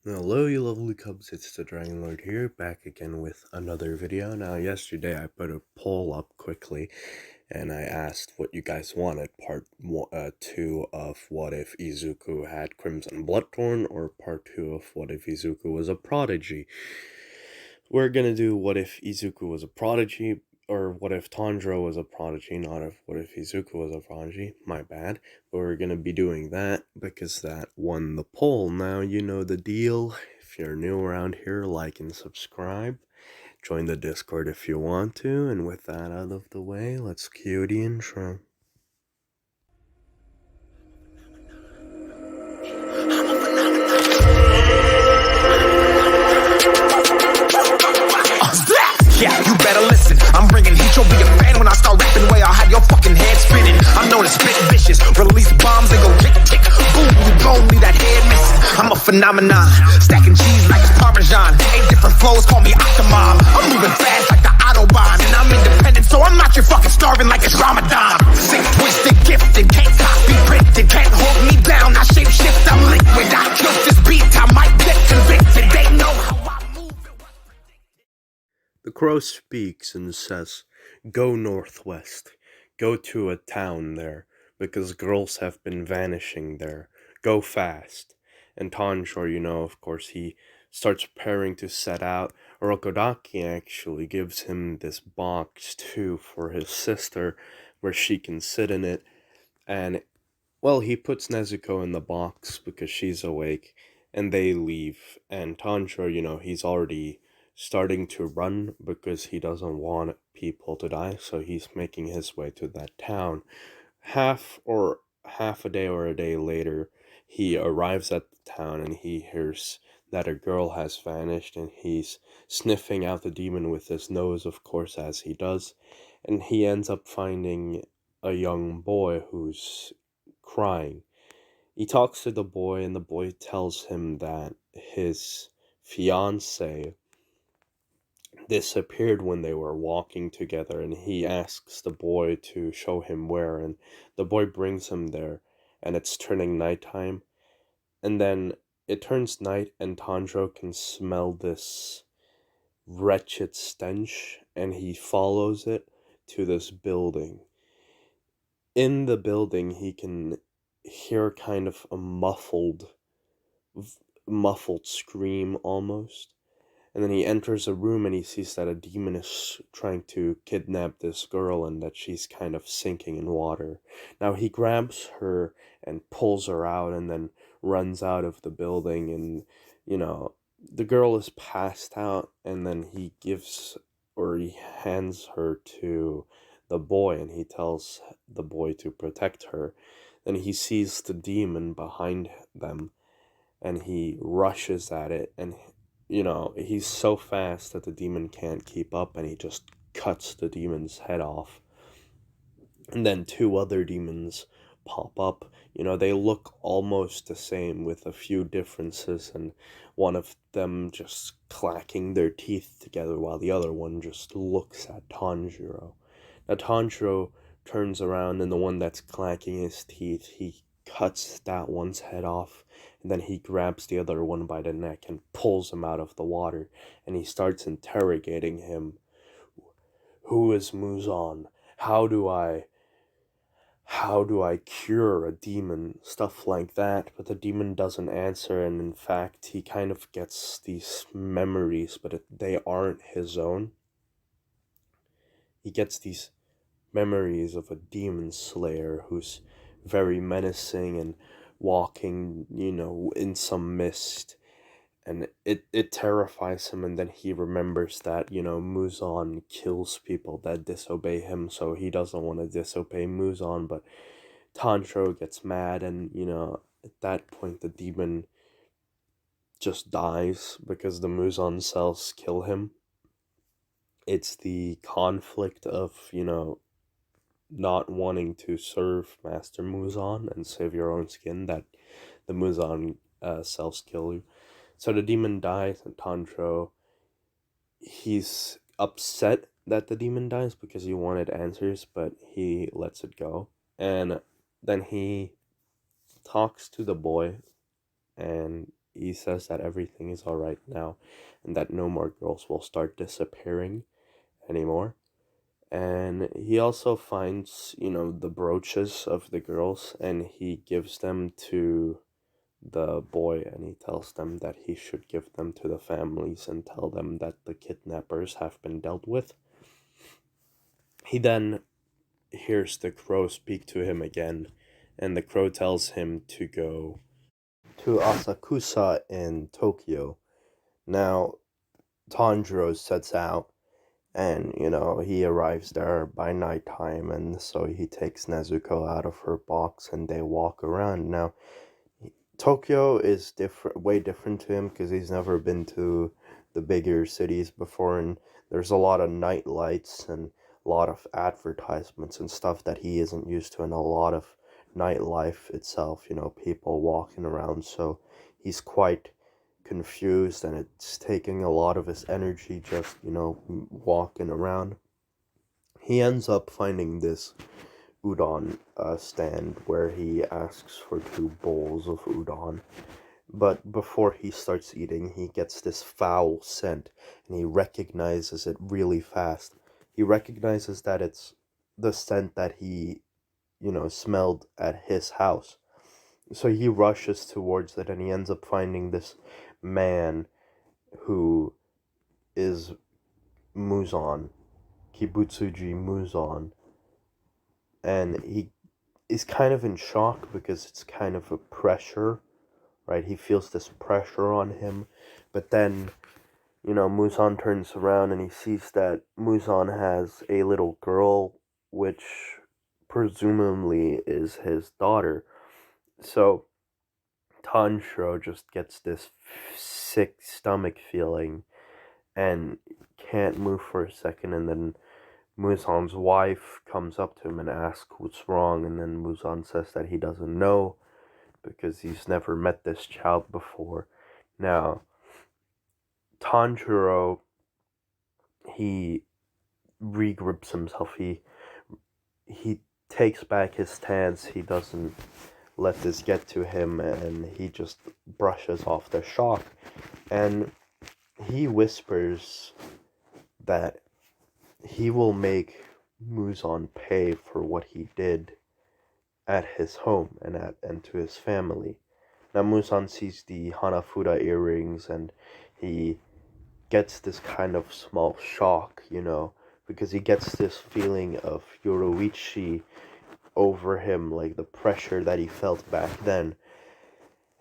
Hello, you lovely cubs, it's the Dragon Lord here, back again with another video. Now, yesterday I put a poll up quickly, and I asked what you guys wanted, two of what if Izuku had Crimson Bloodthorn, or part 2 of what if Izuku was a prodigy. We're gonna do what if Izuku was a prodigy, or what if Tanjiro was a prodigy, not if what if Izuku was a prodigy, my bad. But we're gonna be doing that because that won the poll. Now you know the deal. If you're new around here, like and subscribe. Join the Discord if you want to, and with that out of the way, let's cue the intro. Yeah, you better listen. I'm bringing heat, you'll be a fan when I start rapping. Way I'll have your fucking head spinning. I'm known as spit vicious. Release bombs, they go tick tick. Boom, you gon' leave that head missing. I'm a phenomenon, stacking cheese like it's Parmesan. 8 different flows, call me Octomom. I'm moving fast like the Autobahn, and I'm independent, so I'm not your fucking starving like it's Ramadan. Sick, twisted, gifted, can't copy, printed, can't hold me down. I shape shift, I'm liquid. I killed this beat, I might get convicted. They know how I move. The crow speaks and says, "Go northwest. Go to a town there, because girls have been vanishing there. Go fast." And Tanjiro, of course, he starts preparing to set out. Orokodaki actually gives him this box too for his sister, where she can sit in it. And, well, he puts Nezuko in the box because she's awake, and they leave. And Tanjiro, he's already starting to run because he doesn't want people to die, so he's making his way to that town. Half a day or a day later, he arrives at the town and he hears that a girl has vanished, and he's sniffing out the demon with his nose, of course, as he does, and he ends up finding a young boy who's crying. He talks to the boy, and the boy tells him that his fiance disappeared when they were walking together, and he asks the boy to show him where, and the boy brings him there, and it's turning nighttime, and then it turns night, and Tanjiro can smell this wretched stench, and he follows it to this building. In the building, he can hear kind of a muffled scream almost. And then he enters a room and he sees that a demon is trying to kidnap this girl and that she's kind of sinking in water. Now he grabs her and pulls her out and then runs out of the building, and the girl is passed out, and then he hands her to the boy, and he tells the boy to protect her. Then he sees the demon behind them, and he rushes at it, and he's so fast that the demon can't keep up, and he just cuts the demon's head off. And then 2 other demons pop up. They look almost the same with a few differences, and one of them just clacking their teeth together while the other one just looks at Tanjiro. Now Tanjiro turns around, and the one that's clacking his teeth, he cuts that one's head off, and then he grabs the other one by the neck and pulls him out of the water, and he starts interrogating him. "Who is Muzan? How do I cure a demon?" Stuff like that. But the demon doesn't answer, and in fact he kind of gets these memories, but they aren't his own. He gets these memories of a demon slayer who's very menacing and walking, in some mist, and it terrifies him. And then he remembers that, Muzan kills people that disobey him, so he doesn't want to disobey Muzan. But Tanjiro gets mad, and at that point the demon just dies because the Muzan cells kill him. It's the conflict of, not wanting to serve Master Muzan and save your own skin that the Muzan cells kill you. So the demon dies, and Tanjiro, he's upset that the demon dies because he wanted answers, but he lets it go. And then he talks to the boy, and he says that everything is alright now and that no more girls will start disappearing anymore. And he also finds, the brooches of the girls and he gives them to the boy and he tells them that he should give them to the families and tell them that the kidnappers have been dealt with. He then hears the crow speak to him again, and the crow tells him to go to Asakusa in Tokyo. Now, Tanjiro sets out, and he arrives there by nighttime, and so he takes Nezuko out of her box and they walk around. Now, Tokyo is different, way different to him because he's never been to the bigger cities before, and there's a lot of night lights and a lot of advertisements and stuff that he isn't used to, and a lot of nightlife itself, people walking around. So he's quite confused, and it's taking a lot of his energy just, walking around. He ends up finding this udon stand where he asks for 2 bowls of udon. But before he starts eating, he gets this foul scent and he recognizes it really fast. He recognizes that it's the scent that he, smelled at his house. So he rushes towards it and he ends up finding this man who is Muzan, Kibutsuji Muzan, and he is kind of in shock because it's kind of a pressure, right? He feels this pressure on him, but then, Muzan turns around and he sees that Muzan has a little girl, which presumably is his daughter. So Tanjiro just gets this sick stomach feeling and can't move for a second, and then Muzan's wife comes up to him and asks what's wrong, and then Muzan says that he doesn't know because he's never met this child before. Now, Tanjiro, he regrips himself. He takes back his stance. He doesn't let this get to him, and he just brushes off the shock. And he whispers that he will make Muzan pay for what he did at his home and to his family. Now Muzan sees the Hanafuda earrings and he gets this kind of small shock, because he gets this feeling of Yoroichi over him, like the pressure that he felt back then.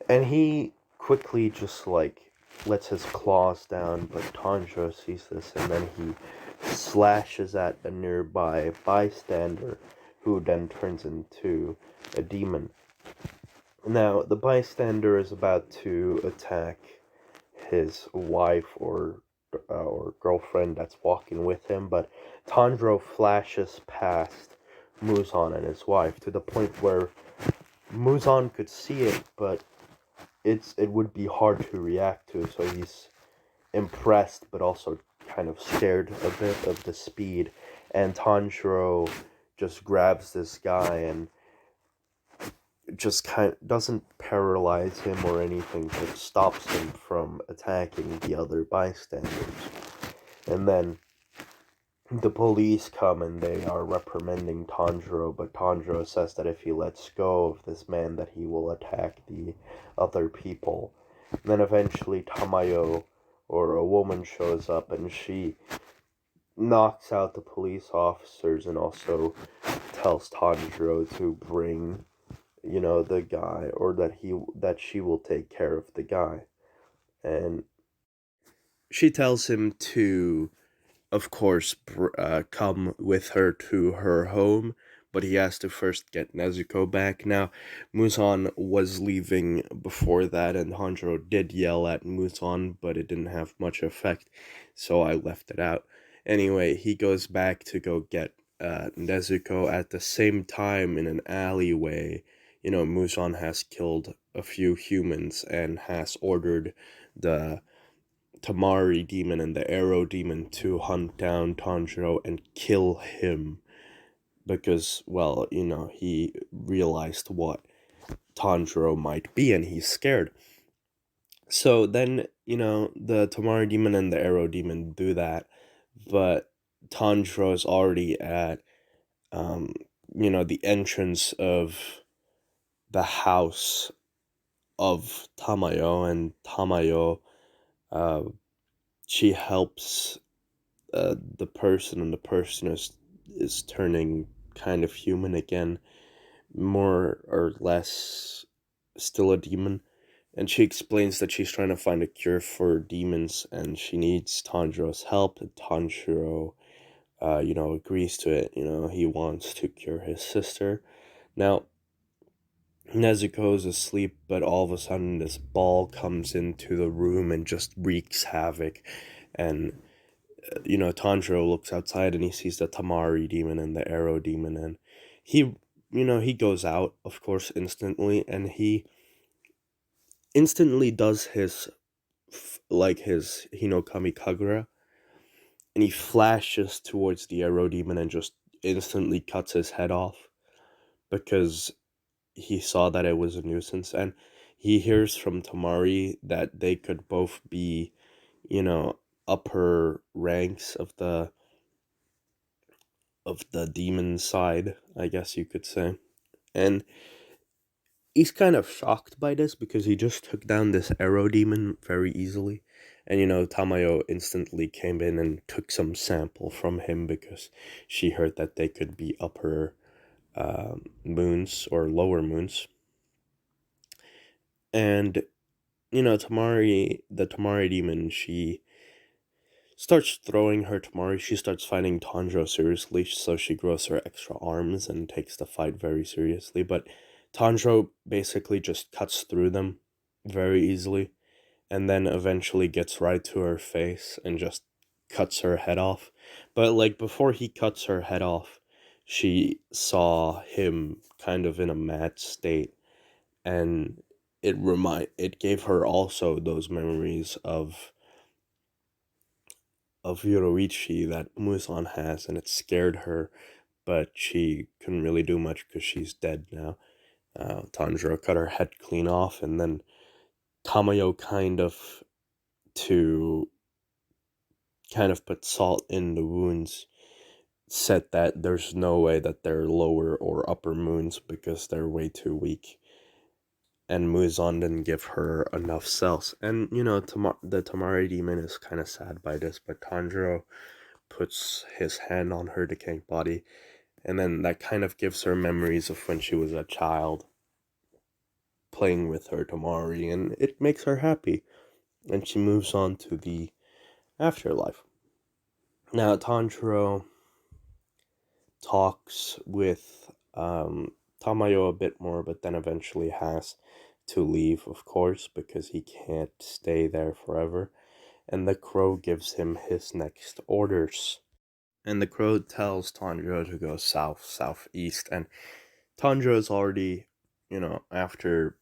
And he quickly just lets his claws down, but Tanjiro sees this and then he slashes at a nearby bystander who then turns into a demon. Now, the bystander is about to attack his wife or girlfriend that's walking with him, but Tanjiro flashes past Muzan and his wife to the point where Muzan could see it, but it would be hard to react to, so he's impressed but also kind of scared a bit of the speed, and Tanjiro just grabs this guy and just kind of doesn't paralyze him or anything, but stops him from attacking the other bystanders. And then the police come and they are reprimanding Tanjiro, but Tanjiro says that if he lets go of this man that he will attack the other people. And then eventually Tamayo, or a woman, shows up and she knocks out the police officers and also tells Tanjiro to bring, the guy, or that she will take care of the guy. And she tells him to, of course, come with her to her home, but he has to first get Nezuko back. Now, Muzan was leaving before that, and Hanjiro did yell at Muzan, but it didn't have much effect, so I left it out. Anyway, he goes back to go get Nezuko at the same time in an alleyway. Muzan has killed a few humans and has ordered the Tamari demon and the arrow demon to hunt down Tanjiro and kill him because, well, he realized what Tanjiro might be and he's scared. So then, the Tamari demon and the Arrow demon do that, but Tanjiro is already at, um, the entrance of the house of Tamayo, and Tamayo, uh, she helps the person, and the person is turning kind of human again, more or less still a demon. And she explains that she's trying to find a cure for demons, and she needs Tanjiro's help. And Tanjiro, agrees to it. He wants to cure his sister. Now, Nezuko's asleep, but all of a sudden this ball comes into the room and just wreaks havoc. And Tanjiro looks outside and he sees the Tamari demon and the Arrow demon, and he, he goes out, of course, instantly, and he instantly does his Hinokami Kagura, and he flashes towards the Arrow demon and just instantly cuts his head off because he saw that it was a nuisance, and he hears from Tamari that they could both be, you know, upper ranks of the demon side, I guess you could say. And he's kind of shocked by this because he just took down this arrow demon very easily. And Tamayo instantly came in and took some sample from him because she heard that they could be upper moons or lower moons. And the Tamari demon, she starts throwing her Tamari. She starts fighting Tanjiro seriously, so she grows her extra arms and takes the fight very seriously. But Tanjiro basically just cuts through them very easily, and then eventually gets right to her face and just cuts her head off. But like before he cuts her head off, she saw him kind of in a mad state, and it gave her also those memories of Yoruichi that Muzan has, and it scared her, but she couldn't really do much because she's dead now. Tanjiro cut her head clean off, and then Tamayo to kind of put salt in the wounds, said that there's no way that they're lower or upper moons because they're way too weak. And Muzan didn't give her enough cells. And, the Tamari demon is kind of sad by this, but Tanjiro puts his hand on her decaying body, and then that kind of gives her memories of when she was a child playing with her Tamari, and it makes her happy, and she moves on to the afterlife. Now, Tanjiro talks with Tamayo a bit more, but then eventually has to leave, of course, because he can't stay there forever. And the crow gives him his next orders. And the crow tells Tanjiro to go south, southeast. And Tanjiro is already, after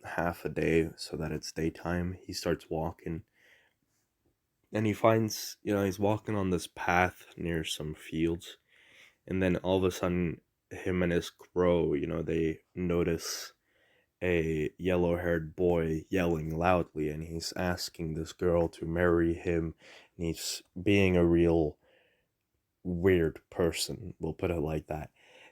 half a day, so that it's daytime, he starts walking. And he finds, he's walking on this path near some fields. And then all of a sudden, him and his crow, they notice a yellow haired boy yelling loudly. And he's asking this girl to marry him. And he's being a real weird person, we'll put it like that.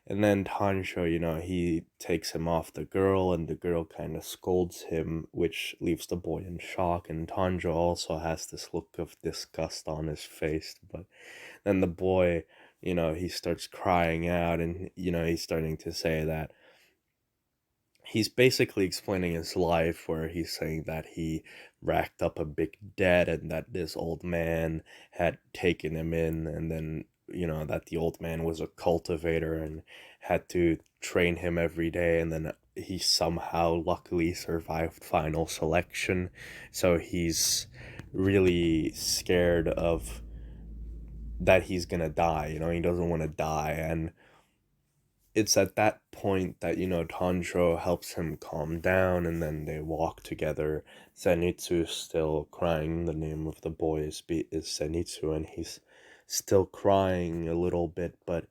And then Tanjiro, he takes him off the girl, and the girl kind of scolds him, which leaves the boy in shock. And Tanjiro also has this look of disgust on his face. But then the boy, he starts crying out, and, he's starting to say that he's basically explaining his life, where he's saying that he racked up a big debt and that this old man had taken him in, and then that the old man was a cultivator and had to train him every day, and then he somehow luckily survived final selection. So he's really scared of that he's gonna die. He doesn't want to die. And it's at that point that Tanjiro helps him calm down, and then they walk together. Zenitsu's still crying. The name of the boy is Zenitsu, and he's still crying a little bit, but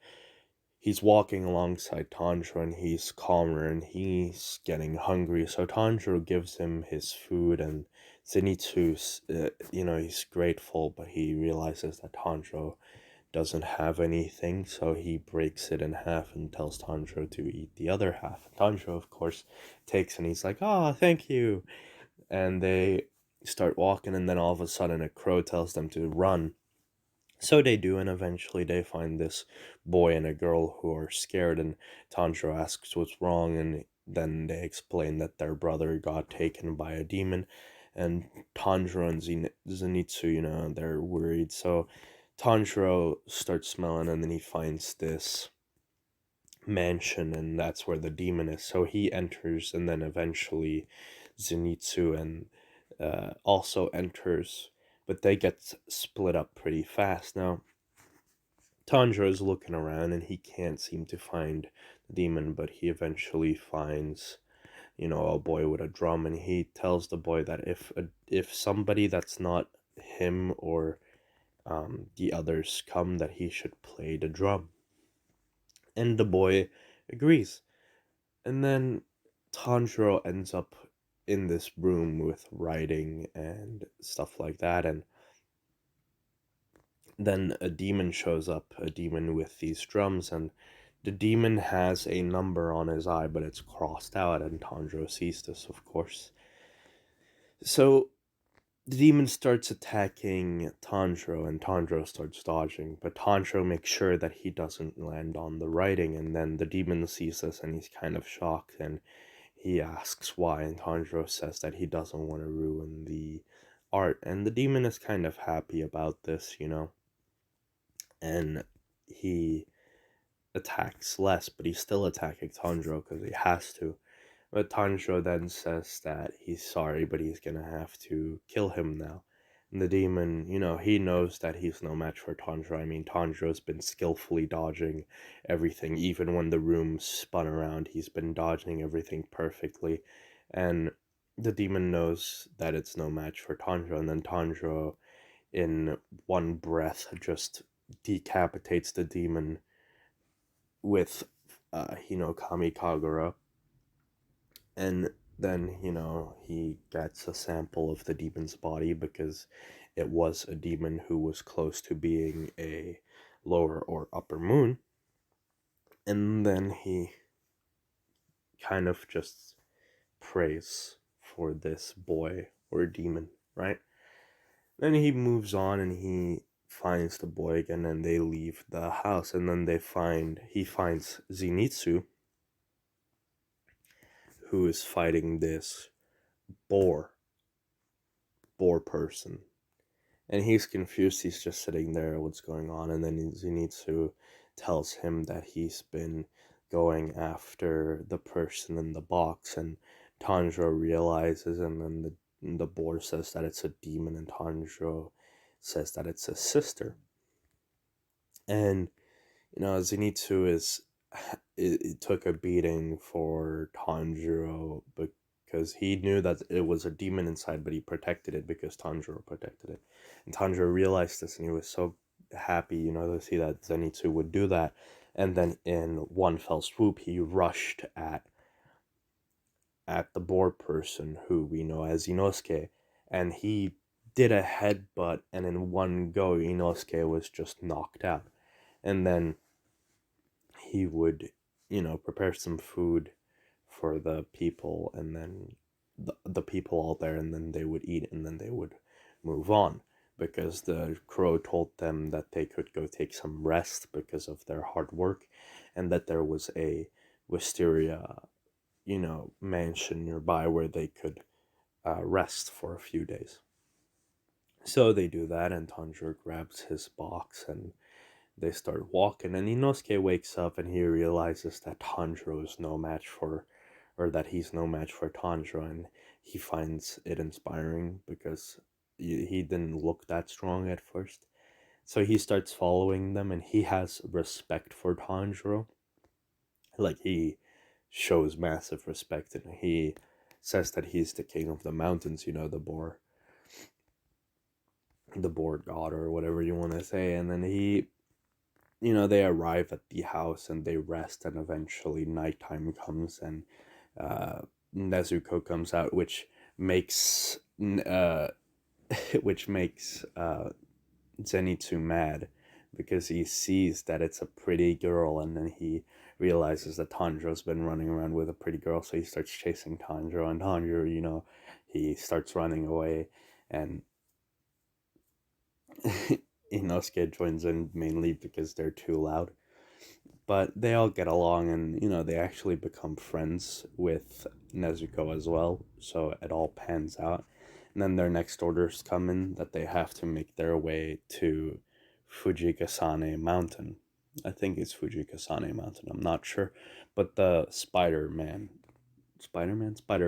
he's walking alongside Tanjiro, and he's calmer, and he's getting hungry. So Tanjiro gives him his food and Zenitsu's, he's grateful, but he realizes that Tanjiro doesn't have anything, so he breaks it in half and tells Tanjiro to eat the other half. Tanjiro, of course, takes and he's like, "Oh, thank you." And they start walking, and then all of a sudden a crow tells them to run. So they do, and eventually they find this boy and a girl who are scared, and Tanjiro asks what's wrong, and then they explain that their brother got taken by a demon, and Tanjiro and Zenitsu, they're worried. So Tanjiro starts smelling, and then he finds this mansion, and that's where the demon is. So he enters, and then eventually Zenitsu and also enters, but they get split up pretty fast. Now, Tanjiro is looking around and he can't seem to find the demon, but he eventually finds, a boy with a drum, and he tells the boy that if somebody that's not him or the others come, that he should play the drum. And the boy agrees. And then Tanjiro ends up in this room with writing and stuff like that, and then a demon shows up, a demon with these drums, and the demon has a number on his eye, but it's crossed out, and Tanjiro sees this, of course. So the demon starts attacking Tanjiro, and Tanjiro starts dodging, but Tanjiro makes sure that he doesn't land on the writing, and then the demon sees this, and he's kind of shocked, and he asks why, and Tanjiro says that he doesn't want to ruin the art, and the demon is kind of happy about this, and he attacks less, but he's still attacking Tanjiro because he has to. But Tanjiro then says that he's sorry, but he's gonna have to kill him now. And the demon, he knows that he's no match for Tanjiro. I mean, Tanjiro's been skillfully dodging everything. Even when the room spun around, he's been dodging everything perfectly. And the demon knows that it's no match for Tanjiro. And then Tanjiro, in one breath, just decapitates the demon with Kami Kagura, and then he gets a sample of the demon's body because it was a demon who was close to being a lower or upper moon, and then he kind of just prays for this boy or demon, right? Then he moves on and he finds the boy again, and they leave the house, and then he finds Zenitsu, who is fighting this boar person, and he's confused. He's just sitting there, what's going on? And then Zenitsu tells him that he's been going after the person in the box, and Tanjiro realizes, and then the boar says that it's a demon, and Tanjiro says that it's his sister. And Zenitsu it took a beating for Tanjiro because he knew that it was a demon inside, but he protected it because Tanjiro protected it. And Tanjiro realized this, and he was so happy, to see that Zenitsu would do that. And then in one fell swoop, he rushed at the boar person, who we know as Inosuke, and he did a headbutt, and in one go, Inosuke was just knocked out. And then he would, prepare some food for the people, and then the people all there, and then they would eat, and then they would move on, because the crow told them that they could go take some rest because of their hard work, and that there was a wisteria, mansion nearby where they could rest for a few days. So they do that, and Tanjiro grabs his box, and they start walking, and Inosuke wakes up and he realizes that Tanjiro is no match for, or that he's no match for Tanjiro, and he finds it inspiring because he didn't look that strong at first. So he starts following them, and he has respect for Tanjiro. Like, he shows massive respect, and he says that he's the king of the mountains, the boar god, or whatever you want to say. And then they arrive at the house and they rest, and eventually nighttime comes, and Nezuko comes out, which makes which makes Zenitsu mad because he sees that it's a pretty girl, and then he realizes that Tanjiro's been running around with a pretty girl, so he starts chasing Tanjiro, and Tanjiro, he starts running away, and Inosuke joins in mainly because they're too loud. But they all get along, and they actually become friends with Nezuko as well, so it all pans out. And then their next orders come in that they have to make their way to Fujigasane Mountain. I think it's Fujigasane Mountain, I'm not sure. But the Spider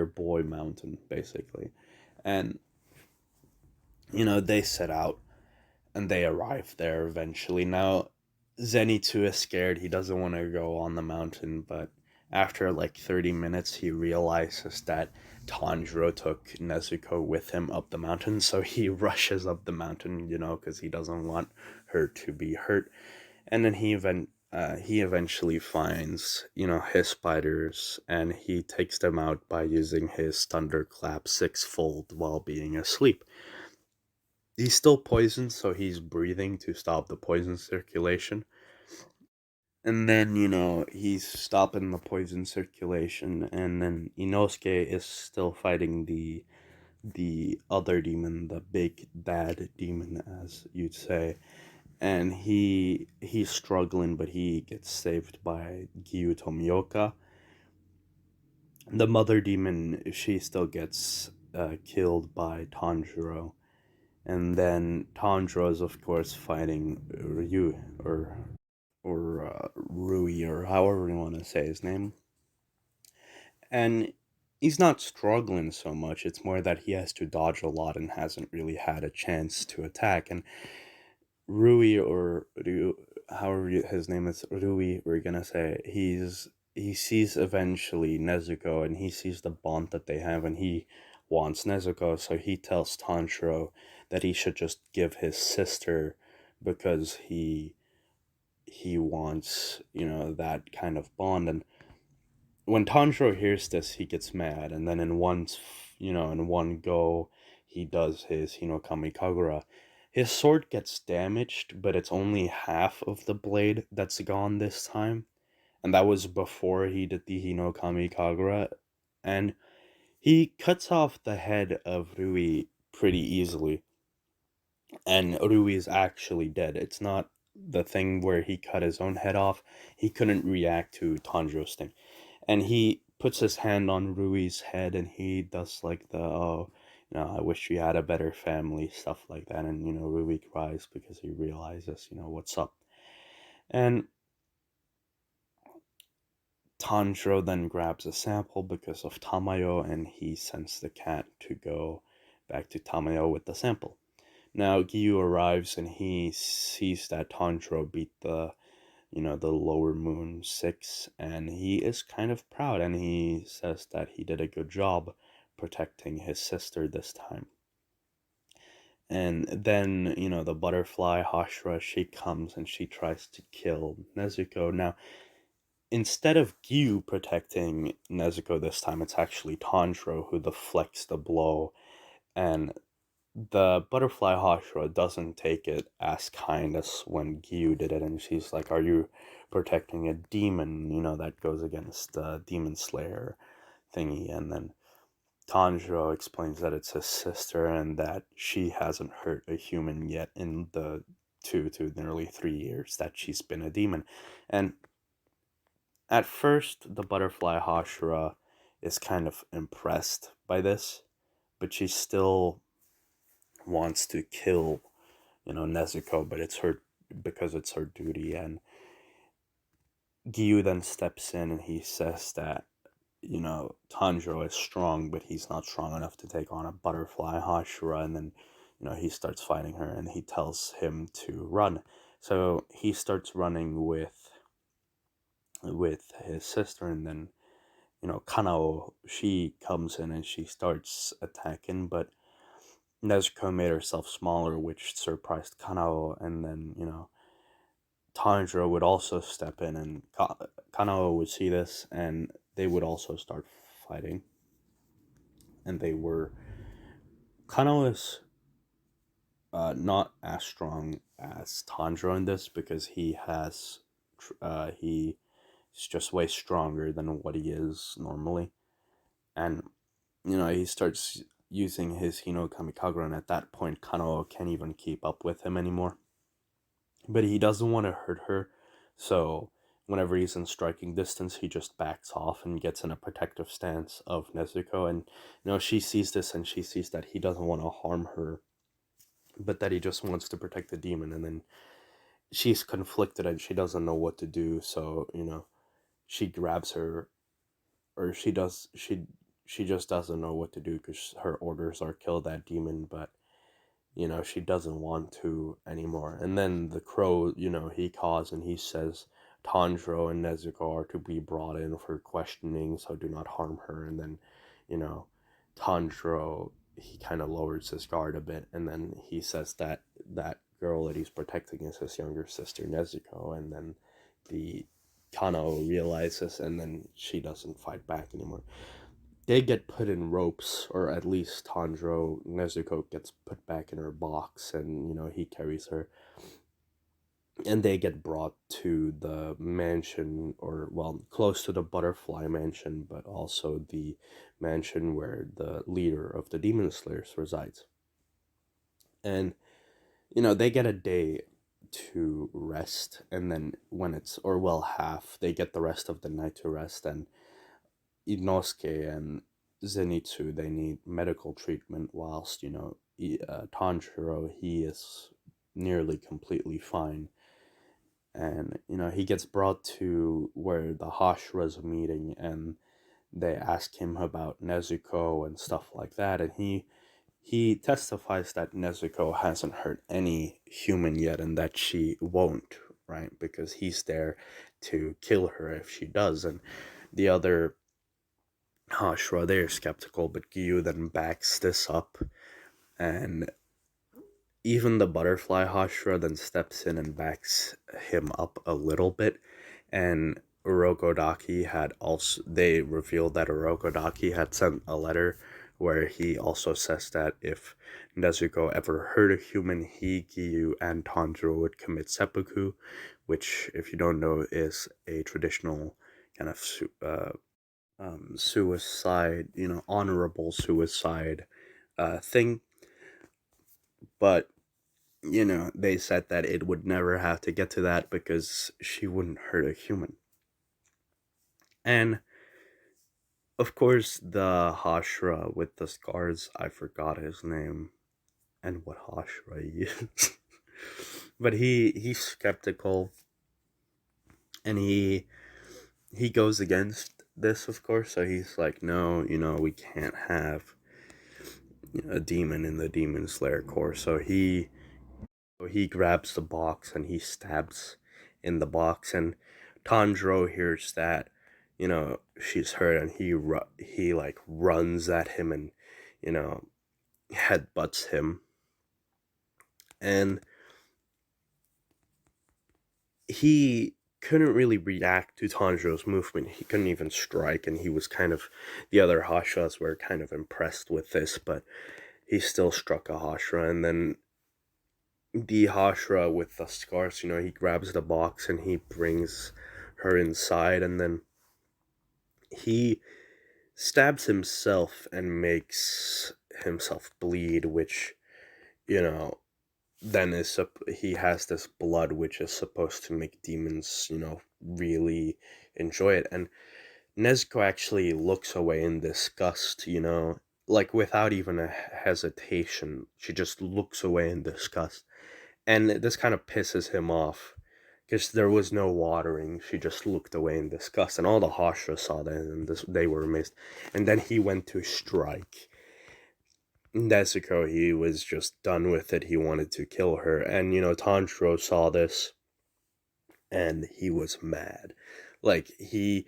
Boy Mountain, basically. And, they set out and they arrive there eventually. Now, Zenitsu is scared. He doesn't want to go on the mountain, but after like 30 minutes, he realizes that Tanjiro took Nezuko with him up the mountain, so he rushes up the mountain, because he doesn't want her to be hurt. And then he eventually finds, his spiders, and he takes them out by using his thunderclap sixfold while being asleep. He's still poisoned, so he's breathing to stop the poison circulation. And then, he's stopping the poison circulation, and then Inosuke is still fighting the other demon, the big bad demon, as you'd say. And he's struggling, but he gets saved by Gyu Tomioka. The mother demon, she still gets killed by Tanjiro. And then Tanjiro is, of course, fighting Ryu, or Rui, or however you want to say his name. And he's not struggling so much. It's more that he has to dodge a lot and hasn't really had a chance to attack. And Rui, or Ryu, however his name is, Rui, we're gonna say, he sees eventually Nezuko, and he sees the bond that they have, and he wants Nezuko, so he tells Tanjiro that he should just give his sister, because he wants, that kind of bond. And when Tanjiro hears this, he gets mad, and then in one go, he does his Hinokami Kagura. His sword gets damaged, but it's only half of the blade that's gone this time, and that was before he did the Hinokami Kagura, and he cuts off the head of Rui pretty easily, and Rui is actually dead. It's not the thing where he cut his own head off. He couldn't react to Tanjiro's thing, and he puts his hand on Rui's head, and he does like the, oh, I wish you had a better family, stuff like that. And Rui cries because he realizes, what's up. And Tanjiro then grabs a sample because of Tamayo, and he sends the cat to go back to Tamayo with the sample. Now Gyu arrives, and he sees that Tanjiro beat the lower moon 6, and he is kind of proud, and he says that he did a good job protecting his sister this time. And then, the butterfly Hashira, she comes and she tries to kill Nezuko. Now, instead of Gyu protecting Nezuko this time, it's actually Tanjiro who deflects the blow, and the butterfly Hashira doesn't take it as kind as when Gyu did it, and she's like, "Are you protecting a demon? That goes against the demon slayer thingy." And then Tanjiro explains that it's his sister, and that she hasn't hurt a human yet in the 2 to nearly 3 years that she's been a demon. And at first, the butterfly Hashira is kind of impressed by this, but she still wants to kill, Nezuko, but it's her duty. And Gyu then steps in, and he says that, Tanjiro is strong, but he's not strong enough to take on a butterfly Hashira. And then, he starts fighting her, and he tells him to run. So he starts running with his sister, and then, Kanao, she comes in and she starts attacking, but Nezuko made herself smaller, which surprised Kanao. And then, Tanjiro would also step in, and Kanao would see this, and they would also start fighting. And they were Kano is not as strong as Tanjiro in this because he's just way stronger than what he is normally, and he starts using his Hino Kamikaze, and at that point, Kano can't even keep up with him anymore. But he doesn't want to hurt her, so whenever he's in striking distance, he just backs off and gets in a protective stance of Nezuko, and she sees this and she sees that he doesn't want to harm her, but that he just wants to protect the demon, and then she's conflicted and she doesn't know what to do, so she grabs her, or she just doesn't know what to do because her orders are kill that demon, but she doesn't want to anymore. And then the crow, he calls and he says Tanjiro and Nezuko are to be brought in for questioning, so do not harm her. And then, you know, Tanjiro, he kind of lowers his guard a bit, and then he says that that girl that he's protecting is his younger sister Nezuko, and then the Kano realizes, and then she doesn't fight back anymore. They get put in ropes, or at least Tanjiro Nezuko gets put back in her box, and he carries her, and they get brought to the mansion, or well, close to the butterfly mansion, but also the mansion where the leader of the demon slayers resides. And they get a day to rest, and then when it's, or well, half, they get the rest of the night to rest, and Inosuke and Zenitsu, they need medical treatment, whilst Tanjiro, he is nearly completely fine. And he gets brought to where the Hashira's meeting, and they ask him about Nezuko and stuff like that, and he testifies that Nezuko hasn't hurt any human yet, and that she won't, right? Because he's there to kill her if she does. And the other Hashira, they're skeptical, but Gyu then backs this up, and even the butterfly Hashira then steps in and backs him up a little bit. And Urokodaki had also, they revealed that Urokodaki had sent a letter where he also says that if Nezuko ever hurt a human, he, Gyu, and Tanjiro would commit seppuku, which, if you don't know, is a traditional kind of suicide, honorable suicide thing. But they said that it would never have to get to that because she wouldn't hurt a human. And of course, the Hashira with the scars, I forgot his name and what Hashira he is. But he's skeptical, and he goes against this, of course. So he's like, no, we can't have a demon in the Demon Slayer Corps. So he grabs the box and he stabs in the box, and Tanjiro hears that she's hurt, and he like runs at him and headbutts him, and he couldn't really react to Tanjiro's movement. He couldn't even strike, and he was kind of, the other Hashiras were kind of impressed with this, but he still struck a Hashira. And then the Hashira with the scars, he grabs the box and he brings her inside, and then he stabs himself and makes himself bleed, which, then he has this blood which is supposed to make demons, really enjoy it. And Nezuko actually looks away in disgust, like without even a hesitation. She just looks away in disgust. And this kind of pisses him off because there was no watering. She just looked away in disgust, and all the Hashira saw that, and they were amazed. And then he went to strike Nezuko. He was just done with it. He wanted to kill her, and Tanjiro saw this, and he was mad. Like he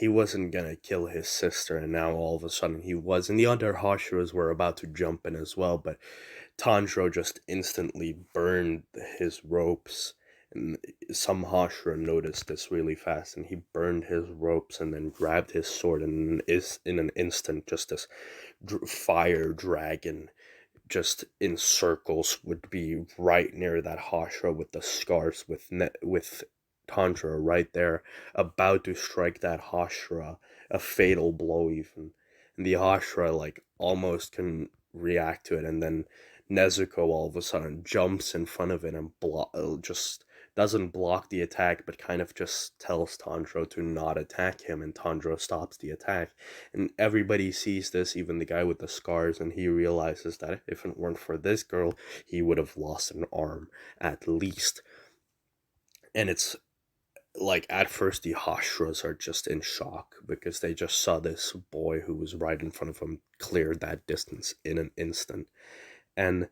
wasn't gonna kill his sister, and now all of a sudden he was. And the other Hashiras were about to jump in as well, but Tanjiro just instantly burned his ropes And some Hashira noticed this really fast, and he burned his ropes and then grabbed his sword, and is in an instant just this fire dragon just in circles would be right near that Hashira with the scars with Tanjiro right there, about to strike that Hashira a fatal blow even. And the Hashira like almost can react to it, and then Nezuko all of a sudden jumps in front of it and just doesn't block the attack, but kind of just tells Tanjiro to not attack him, and Tanjiro stops the attack. And everybody sees this, even the guy with the scars, and he realizes that if it weren't for this girl, he would have lost an arm at least. And it's like at first the Hashiras are just in shock because they just saw this boy who was right in front of them clear that distance in an instant. And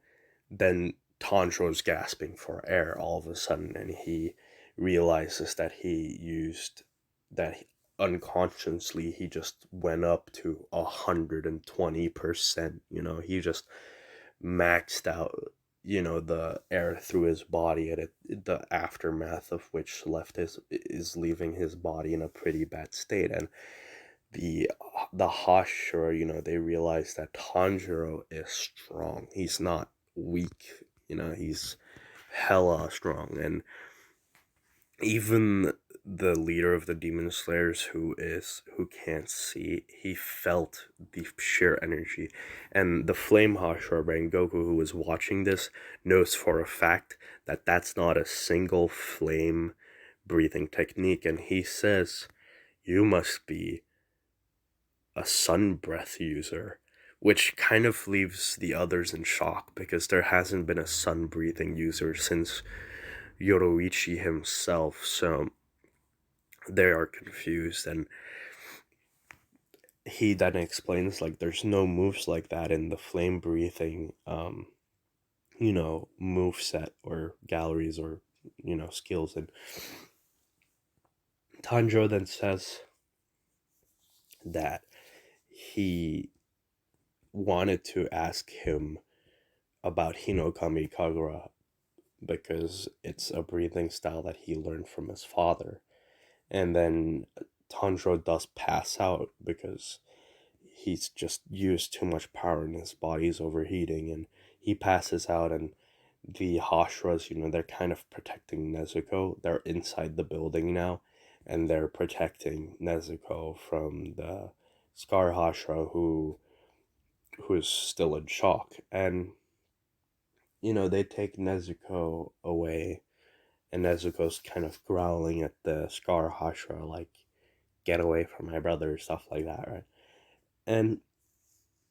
then Tanjiro's gasping for air all of a sudden, and he realizes that unconsciously he just went up to 120%. He just maxed out, the air through his body, and the aftermath of which left his is leaving his body in a pretty bad state. And the the Hashira, they realize that Tanjiro is strong. He's not weak. He's hella strong. And even the leader of the demon slayers, who can't see, he felt the sheer energy. And the flame Hashira Rengoku, who was watching this, knows for a fact that that's not a single flame breathing technique. And he says, you must be a sun breath user, which kind of leaves the others in shock because there hasn't been a sun breathing user since Yoroichi himself. So they are confused, and he then explains like there's no moves like that in the flame breathing move set or galleries or skills. And Tanjiro then says that he wanted to ask him about Hinokami Kagura because it's a breathing style that he learned from his father. And then Tanjiro does pass out because he's just used too much power and his body's overheating, and he passes out. And the Hashiras, they're kind of protecting Nezuko. They're inside the building now, and they're protecting Nezuko from the Scar Hashira who is still in shock. And they take Nezuko away, and Nezuko's kind of growling at the Scar Hashira, like, get away from my brother, stuff like that, right? And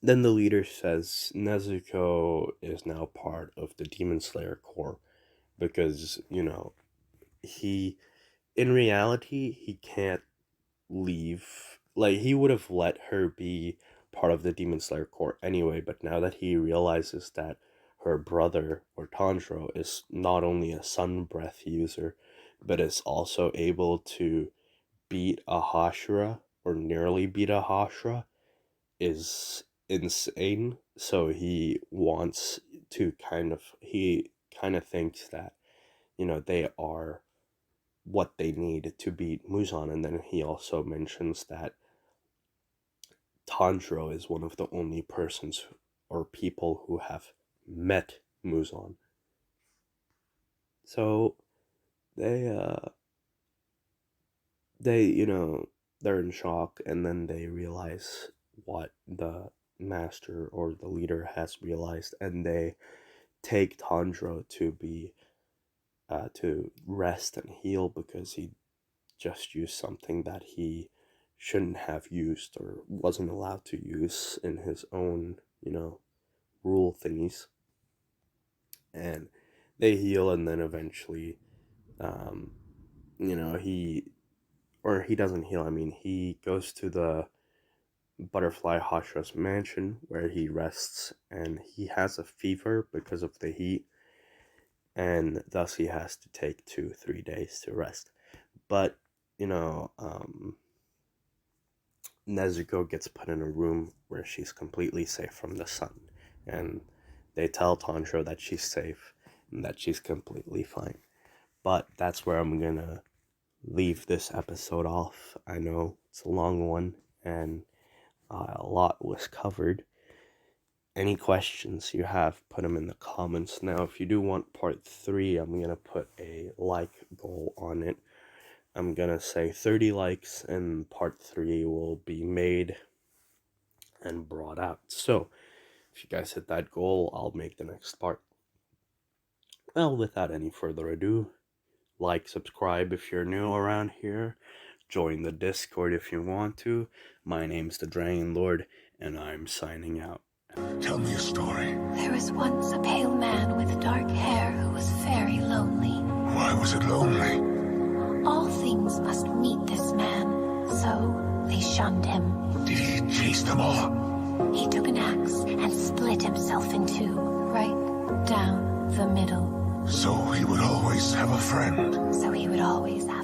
then the leader says Nezuko is now part of the Demon Slayer Corps because, he, in reality, he can't leave. Like, he would have let her be part of the Demon Slayer Corps anyway, but now that he realizes that her brother, or Tanjiro, is not only a sun breath user, but is also able to beat a Hashira, or nearly beat a Hashira, is insane. So he kind of thinks that, they are what they need to beat Muzan. And then he also mentions that Tanjiro is one of the only persons or people who have met Muzan. So they they they're in shock, and then they realize what the master or the leader has realized, and they take Tanjiro to rest and heal because he just used something that he shouldn't have used or wasn't allowed to use in his own rule thingies. And they heal, and then eventually um he, or he doesn't heal, I mean, he goes to the Butterfly Hashira's mansion where he rests, and he has a fever because of the heat, and thus he has to take 2-3 days to rest. But Nezuko gets put in a room where she's completely safe from the sun, and they tell Tanjiro that she's safe and that she's completely fine. But that's where I'm gonna leave this episode off. I know it's a long one and a lot was covered. Any questions you have, put them in the comments. Now, if you do want part 3, I'm gonna put a like goal on it. I'm gonna say 30 likes and part 3 will be made and brought out. So if you guys hit that goal, I'll make the next part. Well, without any further ado, like, subscribe if you're new around here, join the Discord if you want to. My name's the Dragon Lord, and I'm signing out. Tell me a story. There was once a pale man with dark hair who was very lonely. Why was it lonely? All things must meet this man, so they shunned him. Did he chase them all? He took an axe and split himself in two, right down the middle. So he would always have a friend. So he would always have